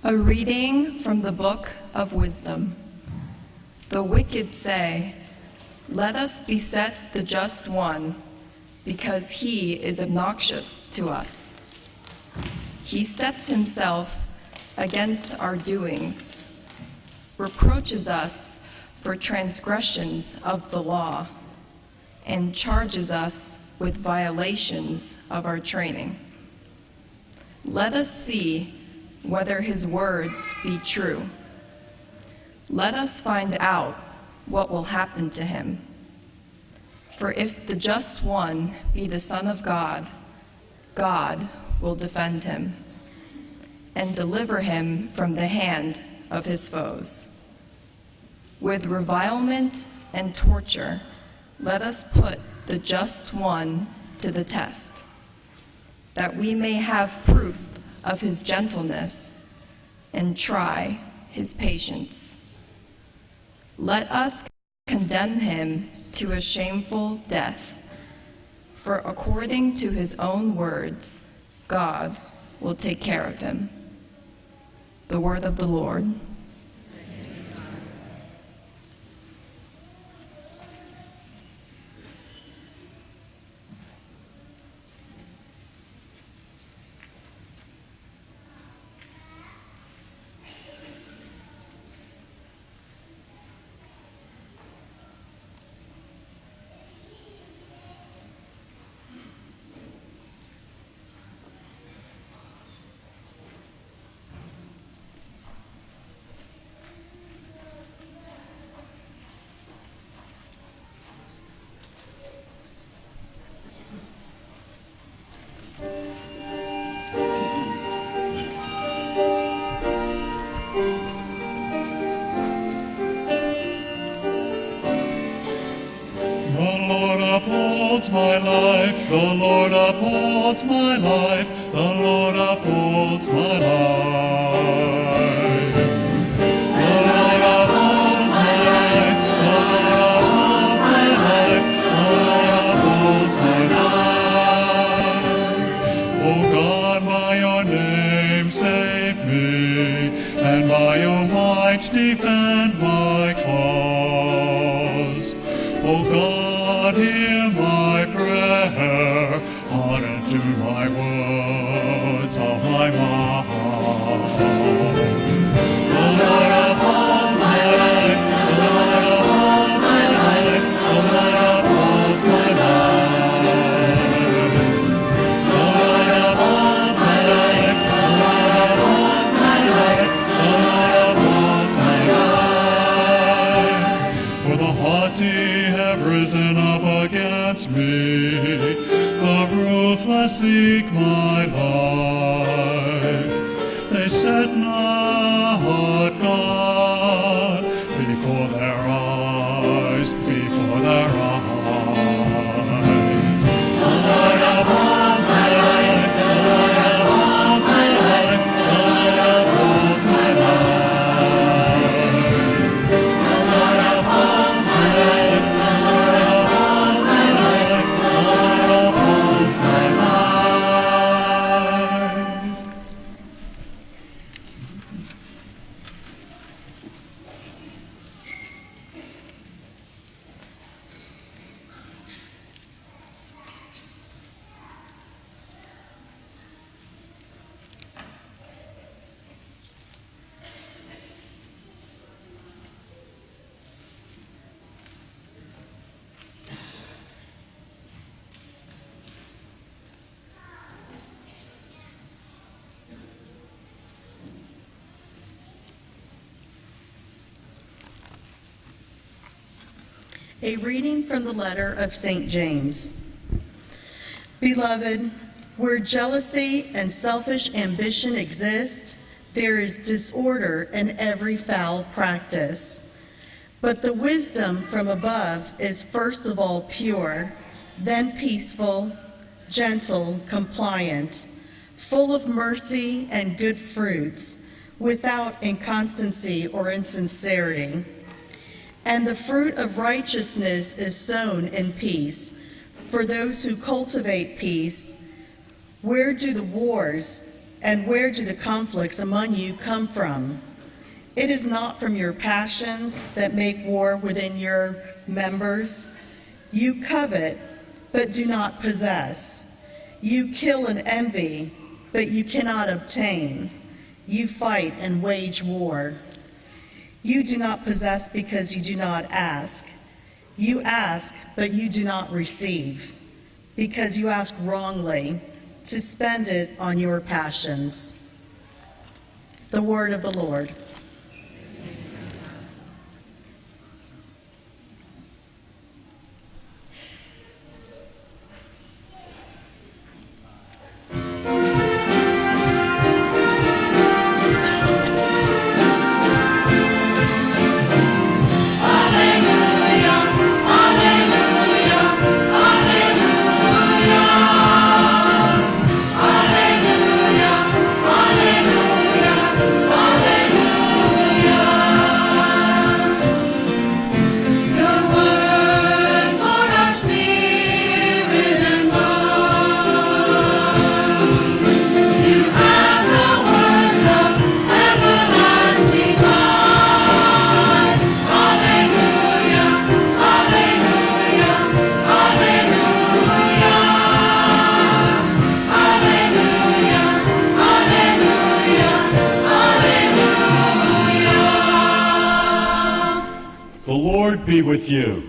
A reading from the Book of Wisdom. The wicked say, "Let us beset the just one, because he is obnoxious to us. He sets himself against our doings, reproaches us for transgressions of the law, and charges us with violations of our training. Let us see whether his words be true. Let us find out what will happen to him. For if the just one be the Son of God, God will defend him and deliver him from the hand of his foes. With revilement and torture, let us put the just one to the test, that we may have proof of his gentleness and try his patience. Let us condemn him to a shameful death, for according to his own words, God will take care of him." The word of the Lord. My life, the Lord upholds my life, the Lord upholds my life. The Lord upholds my life, the Lord upholds my life, the Lord upholds my life. O God, by your name save me, and by your might defend my cause. O God, hear my prayer, hearken to my words of my mouth. The Lord upholds my life, the Lord upholds my life, the Lord upholds my life. The Lord upholds my life, the Lord upholds my life, the Lord upholds my life. For the haughty have risen up against me, the ruthless seek my life. They set not God before their eyes, before their eyes. The Lord upholds my life, the Lord upholds my life, the Lord upholds my life. The Lord upholds my life, the Lord upholds my life, the Lord upholds my life. A reading from the letter of St. James. Beloved, where jealousy and selfish ambition exist, there is disorder and every foul practice. But the wisdom from above is first of all pure, then peaceful, gentle, compliant, full of mercy and good fruits, without inconstancy or insincerity. And the fruit of righteousness is sown in peace for those who cultivate peace. Where do the wars And where do the conflicts among you come from? It is not from your passions that make war within your members. You covet, but do not possess. You kill and envy, but you cannot obtain. You fight and wage war. You do not possess because you do not ask. You ask, but you do not receive, because you ask wrongly, to spend it on your passions. The word of the Lord. Be with you.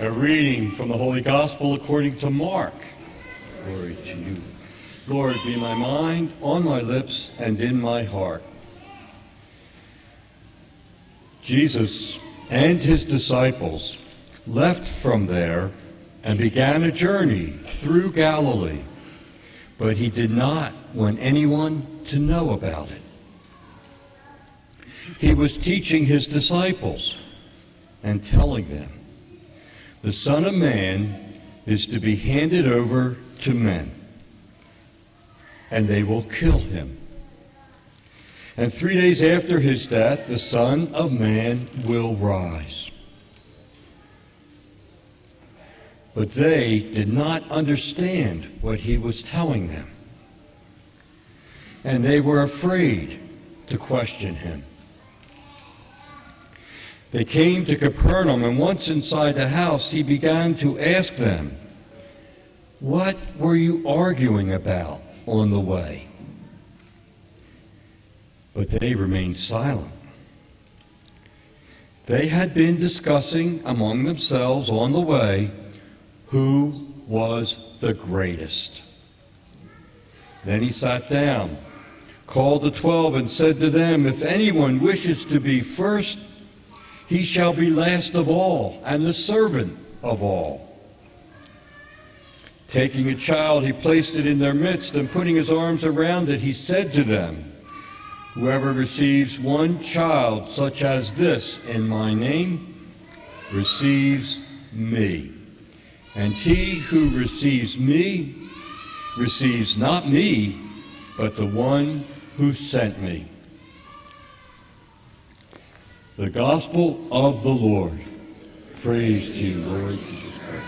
A reading from the Holy Gospel according to Mark. Glory to you. Lord, be my mind, on my lips, and in my heart. Jesus and his disciples left from there and began a journey through Galilee, but he did not want anyone to know about it. He was teaching his disciples and telling them, the Son of Man is to be handed over to men, and they will kill him. And 3 days after his death, the Son of Man will rise. But they did not understand what he was telling them, and they were afraid to question him. They came to Capernaum, and once inside the house, he began to ask them, "What were you arguing about on the way?" But they remained silent. They had been discussing among themselves on the way who was the greatest. Then he sat down, called the 12, and said to them, "If anyone wishes to be first, he shall be last of all and the servant of all." Taking a child, he placed it in their midst, and putting his arms around it, he said to them, "Whoever receives one child such as this in my name receives me. And he who receives me receives not me, but the one who sent me." The Gospel of the Lord. Praise to you, Lord Jesus Christ.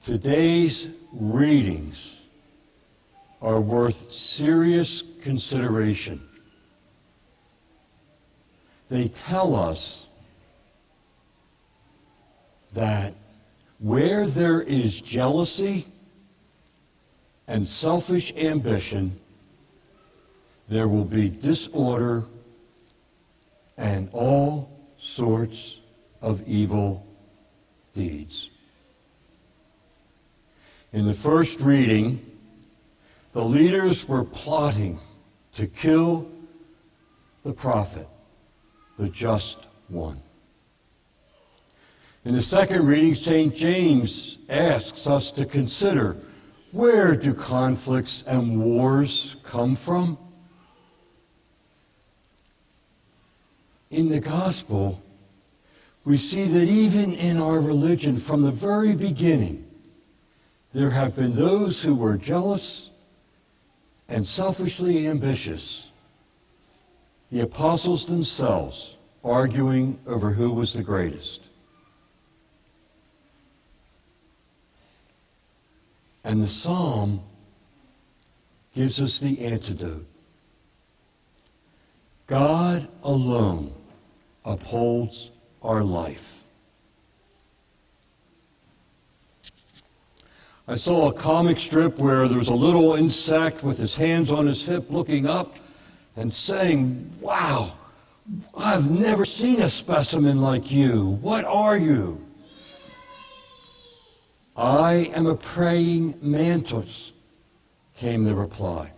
Today's readings are worth serious consideration. They tell us that where there is jealousy and selfish ambition, there will be disorder and all sorts of evil deeds. In the first reading, the leaders were plotting to kill the prophet, the just one. In the second reading, St. James asks us to consider, where do conflicts and wars come from? In the gospel, we see that even in our religion, from the very beginning, there have been those who were jealous and selfishly ambitious, the apostles themselves arguing over who was the greatest. And the psalm gives us the antidote. God alone upholds our life. I saw a comic strip where there's a little insect with his hands on his hip looking up and saying, "Wow, I've never seen a specimen like you. What are you?" "I am a praying mantis," came the reply.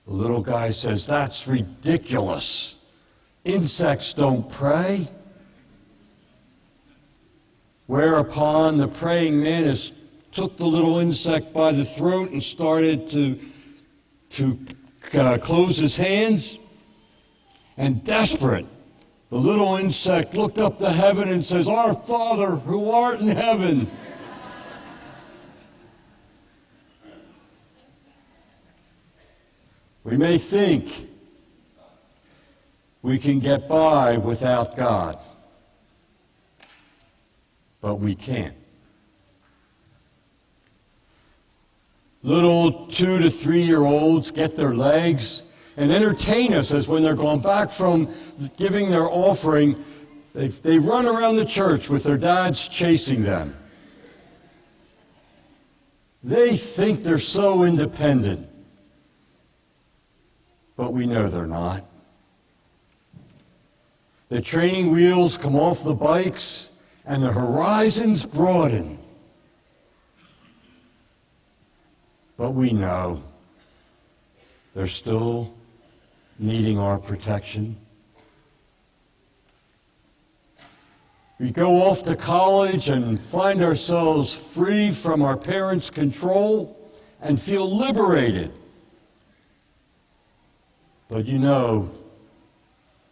The little guy says, "That's ridiculous. Insects don't pray." Whereupon the praying mantis took the little insect by the throat and started to close his hands. And desperate, the little insect looked up to heaven and says, "Our Father who art in heaven." We may think we can get by without God, but we can't. Little 2 to 3-year-olds get their legs and entertain us as when they're going back from giving their offering, they run around the church with their dads chasing them. They think they're so independent, but we know they're not. The training wheels come off the bikes and the horizons broaden. But we know they're still needing our protection. We go off to college and find ourselves free from our parents' control and feel liberated. But you know,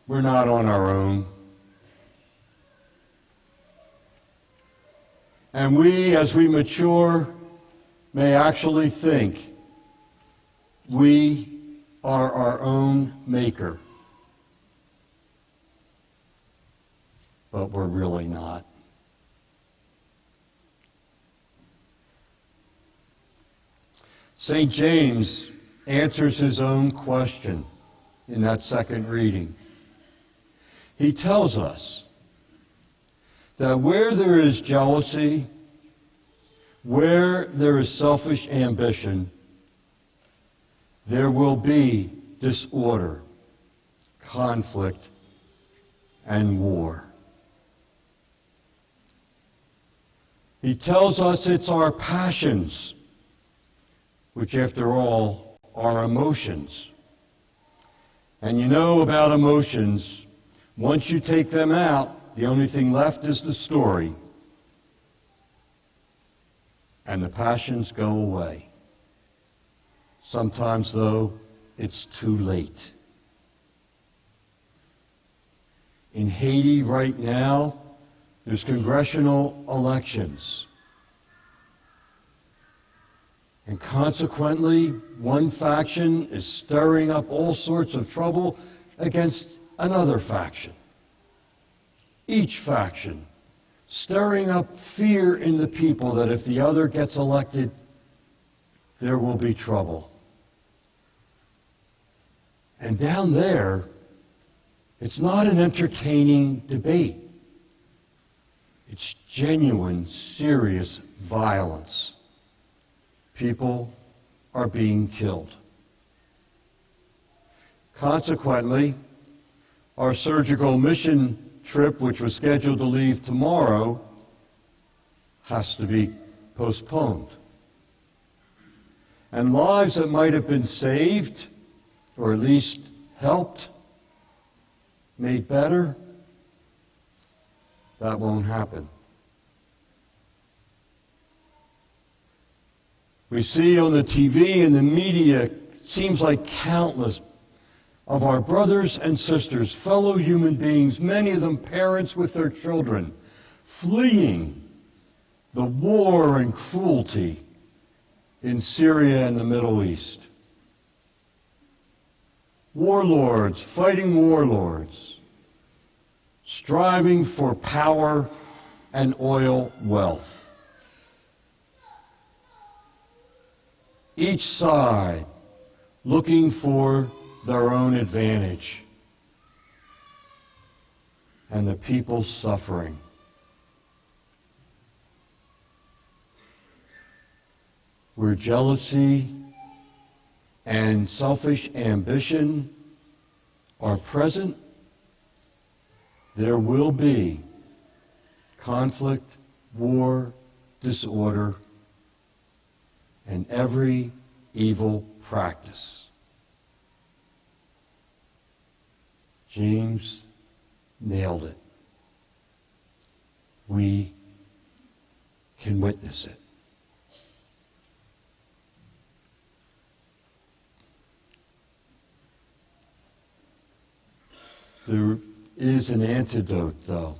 we're not on our own. And we, as we mature, may actually think we are our own maker. But we're really not. St. James answers his own question in that second reading. He tells us that where there is jealousy, where there is selfish ambition, there will be disorder, conflict, and war. He tells us it's our passions, which after all are emotions. And you know about emotions, once you take them out, the only thing left is the story. And the passions go away. Sometimes, though, it's too late. In Haiti right now, there's congressional elections. And consequently, one faction is stirring up all sorts of trouble against another faction. Each faction stirring up fear in the people that if the other gets elected, there will be trouble. And down there, it's not an entertaining debate. It's genuine, serious violence. People are being killed. Consequently, our surgical mission trip, which was scheduled to leave tomorrow, has to be postponed. And lives that might have been saved, or at least helped, made better, that won't happen. We see on the TV and the media, it seems like countless of our brothers and sisters, fellow human beings, many of them parents with their children, fleeing the war and cruelty in Syria and the Middle East. Warlords fighting warlords, striving for power and oil wealth. Each side looking for their own advantage, and the people suffering. Where jealousy and selfish ambition are present, there will be conflict, war, disorder, and every evil practice. James nailed it. We can witness it. There is an antidote, though,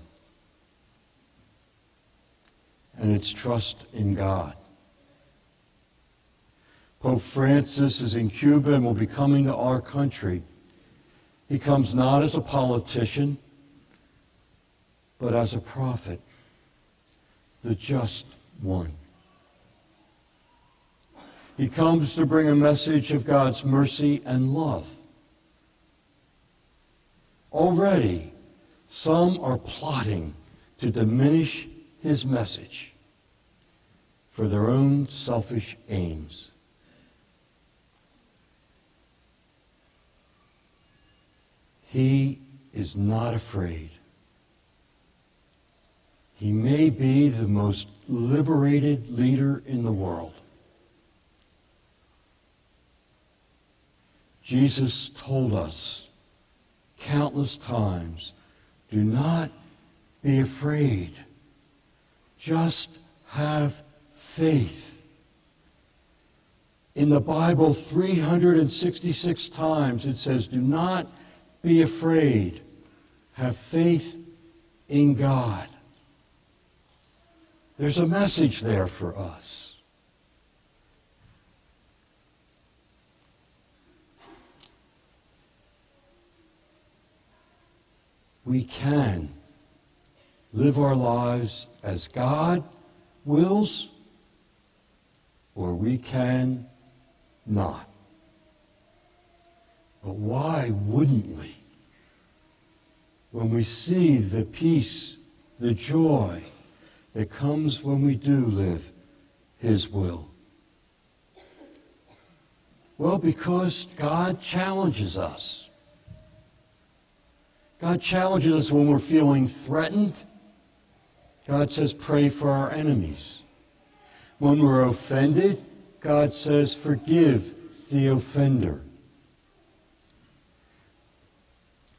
and it's trust in God. Pope Francis is in Cuba and will be coming to our country. He comes not as a politician, but as a prophet, the just one. He comes to bring a message of God's mercy and love. Already, some are plotting to diminish his message for their own selfish aims. He is not afraid. He may be the most liberated leader in the world. Jesus told us countless times, do not be afraid. Just have faith. In the Bible, 366 times it says, do not be afraid. Have faith in God. There's a message there for us. We can live our lives as God wills, or we can not. But why wouldn't we? When we see the peace, the joy that comes when we do live His will. Well, because God challenges us. God challenges us when we're feeling threatened. God says, pray for our enemies. When we're offended, God says, forgive the offender.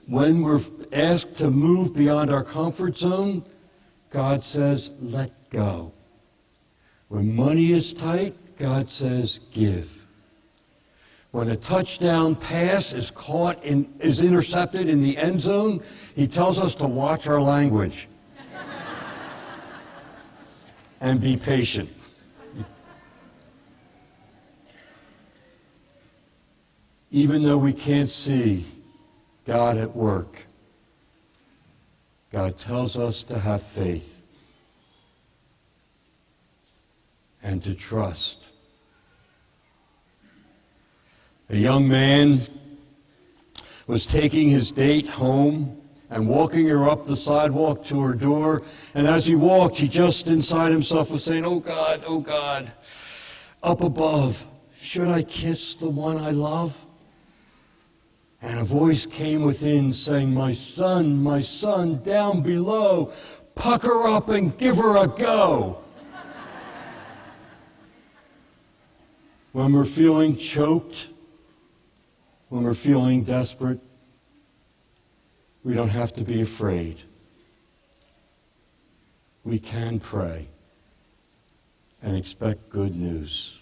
When we're asked to move beyond our comfort zone, God says, let go. When money is tight, God says, give. When a touchdown pass is intercepted in the end zone, He tells us to watch our language and be patient. even though we can't see God at work, God tells us to have faith and to trust. A young man was taking his date home and walking her up the sidewalk to her door. And as he walked, he just inside himself was saying, oh God, up above, should I kiss the one I love? And a voice came within saying, my son, down below, pucker up and give her a go. When we're feeling choked, when we're feeling desperate, we don't have to be afraid. We can pray and expect good news.